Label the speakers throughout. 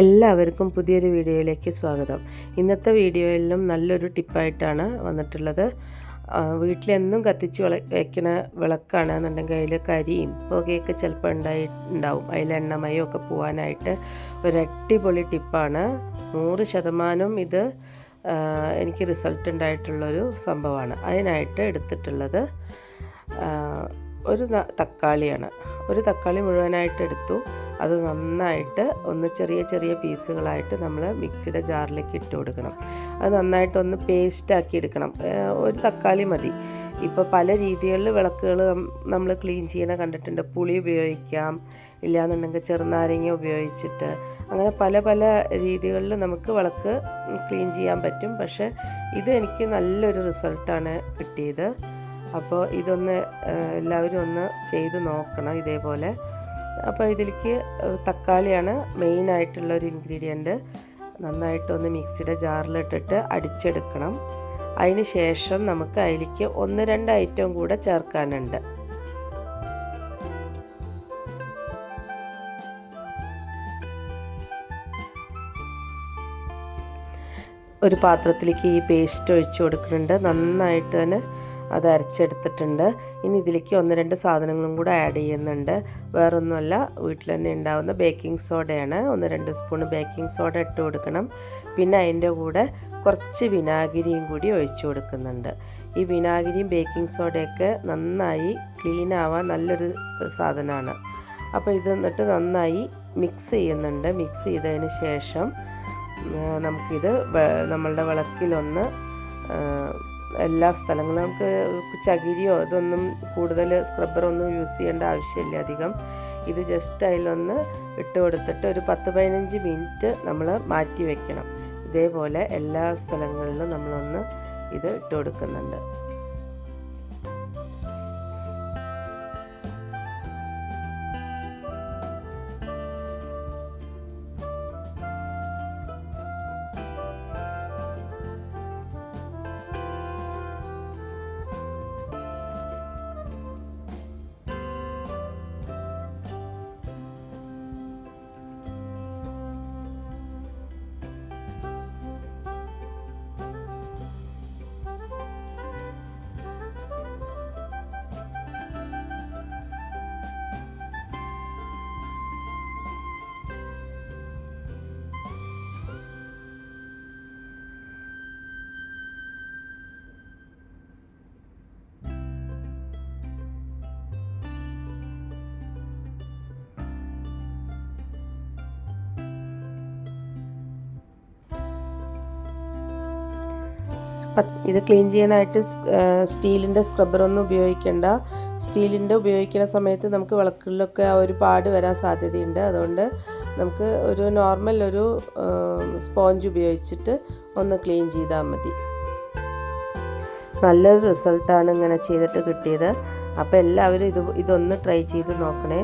Speaker 1: എല്ലാവർക്കും പുതിയൊരു വീഡിയോയിലേക്ക് സ്വാഗതം. ഇന്നത്തെ വീഡിയോയിലും നല്ലൊരു ടിപ്പായിട്ടാണ് വന്നിട്ടുള്ളത്. വീട്ടിലെന്നും കത്തിച്ച് വയ്ക്കുന്ന വിളക്കാണെന്നുണ്ടെങ്കിൽ അതിൽ കരിയും പുകയൊക്കെ ചിലപ്പോൾ ഉണ്ടാവും. അതിൽ എണ്ണമയമൊക്കെ പോകാനായിട്ട് ഒരു അടിപൊളി ടിപ്പാണ്. 100% ഇത് എനിക്ക് റിസൾട്ട് ഉണ്ടായിട്ടുള്ളൊരു സംഭവമാണ്. അതിനായിട്ട് എടുത്തിട്ടുള്ളത് ഒരു തക്കാളിയാണ്. ഒരു തക്കാളി മുഴുവനായിട്ട് എടുത്തു. അത് നന്നായിട്ട് ഒന്ന് ചെറിയ ചെറിയ പീസുകളായിട്ട് നമ്മൾ മിക്സിയുടെ ജാറിലേക്ക് ഇട്ട് കൊടുക്കണം. അത് നന്നായിട്ടൊന്ന് പേസ്റ്റാക്കി എടുക്കണം. ഒരു തക്കാളി മതി. ഇപ്പോൾ പല രീതികളിൽ വിളക്കുകൾ നമ്മൾ ക്ലീൻ ചെയ്യണ കണ്ടിട്ടുണ്ട്. പുളി ഉപയോഗിക്കാം, ഇല്ലയെന്നുണ്ടെങ്കിൽ ചെറുനാരങ്ങ ഉപയോഗിച്ചിട്ട്, അങ്ങനെ പല പല രീതികളിൽ നമുക്ക് വിളക്ക് ക്ലീൻ ചെയ്യാൻ പറ്റും. പക്ഷേ ഇത് എനിക്ക് നല്ലൊരു റിസൾട്ടാണ് കിട്ടിയത്. അപ്പോൾ ഇതൊന്ന് എല്ലാവരും ഒന്ന് ചെയ്ത് നോക്കണം ഇതേപോലെ. അപ്പോൾ ഇതിലേക്ക് തക്കാളിയാണ് മെയിനായിട്ടുള്ളൊരു ഇൻഗ്രീഡിയൻറ്റ്. നന്നായിട്ടൊന്ന് മിക്സിയുടെ ജാറിലിട്ടിട്ട് അടിച്ചെടുക്കണം. അതിന് ശേഷം നമുക്ക് അതിലേക്ക് 1-2 ഐറ്റം കൂടെ ചേർക്കാനുണ്ട്. ഒരു പാത്രത്തിലേക്ക് ഈ പേസ്റ്റ് ഒഴിച്ചു കൊടുക്കുന്നുണ്ട്. നന്നായിട്ട് തന്നെ അത് അരച്ചെടുത്തിട്ടുണ്ട്. ഇനി ഇതിലേക്ക് 1-2 സാധനങ്ങളും കൂടെ ആഡ് ചെയ്യുന്നുണ്ട്. വേറൊന്നുമല്ല, വീട്ടിൽ തന്നെ ഉണ്ടാകുന്ന ബേക്കിംഗ് സോഡയാണ്. 1-2 സ്പൂൺ ബേക്കിംഗ് സോഡ ഇട്ട് കൊടുക്കണം. പിന്നെ അതിൻ്റെ കൂടെ കുറച്ച് വിനാഗിരിയും കൂടി ഒഴിച്ചു കൊടുക്കുന്നുണ്ട്. ഈ വിനാഗിരിയും ബേക്കിംഗ് സോഡയൊക്കെ നന്നായി ക്ലീൻ ആവാൻ നല്ലൊരു സാധനമാണ്. അപ്പോൾ ഇത് എന്നിട്ട് നന്നായി മിക്സ് ചെയ്യുന്നുണ്ട്. മിക്സ് ചെയ്തതിന് ശേഷം നമുക്കിത് നമ്മളുടെ വിളക്കിലൊന്ന് എല്ലാ സ്ഥലങ്ങളും, നമുക്ക് ചകിരിയോ ഇതൊന്നും കൂടുതൽ സ്ക്രബ്ബറൊന്നും യൂസ് ചെയ്യേണ്ട ആവശ്യമില്ല അധികം. ഇത് ജസ്റ്റ് അതിലൊന്ന് ഇട്ട് കൊടുത്തിട്ട് ഒരു 10-15 മിനിറ്റ് നമ്മൾ മാറ്റി വയ്ക്കണം. ഇതേപോലെ എല്ലാ സ്ഥലങ്ങളിലും നമ്മളൊന്ന് ഇത് ഇട്ട് കൊടുക്കുന്നുണ്ട്. ഇത് ക്ലീൻ ചെയ്യാനായിട്ട് സ്റ്റീലിൻ്റെ സ്ക്രബ്ബറൊന്നും ഉപയോഗിക്കേണ്ട. സ്റ്റീലിൻ്റെ ഉപയോഗിക്കുന്ന സമയത്ത് നമുക്ക് വിളക്കുകളിലൊക്കെ ആ ഒരു പാട് വരാൻ സാധ്യതയുണ്ട്. അതുകൊണ്ട് നമുക്ക് ഒരു നോർമൽ ഒരു സ്പോഞ്ച് ഉപയോഗിച്ചിട്ട് ഒന്ന് ക്ലീൻ ചെയ്താൽ മതി. നല്ലൊരു റിസൾട്ടാണ് ഇങ്ങനെ ചെയ്തിട്ട് കിട്ടിയത്. അപ്പോൾ എല്ലാവരും ഇതൊന്ന് ട്രൈ ചെയ്ത് നോക്കണേ.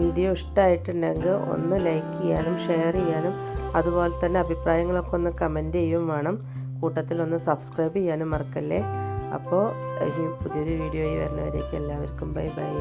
Speaker 1: വീഡിയോ ഇഷ്ടമായിട്ടുണ്ടെങ്കിൽ ഒന്ന് ലൈക്ക് ചെയ്യാനും ഷെയർ ചെയ്യാനും അതുപോലെ തന്നെ അഭിപ്രായങ്ങളൊക്കെ ഒന്ന് കമൻറ്റ് ചെയ്യുകയും വേണം. കൂട്ടത്തിലൊന്ന് സബ്സ്ക്രൈബ് ചെയ്യാനും മറക്കല്ലേ. അപ്പോൾ ഇനി പുതിയൊരു വീഡിയോയിൽ വരുന്നവരേക്ക് എല്ലാവർക്കും ബൈ ബൈ.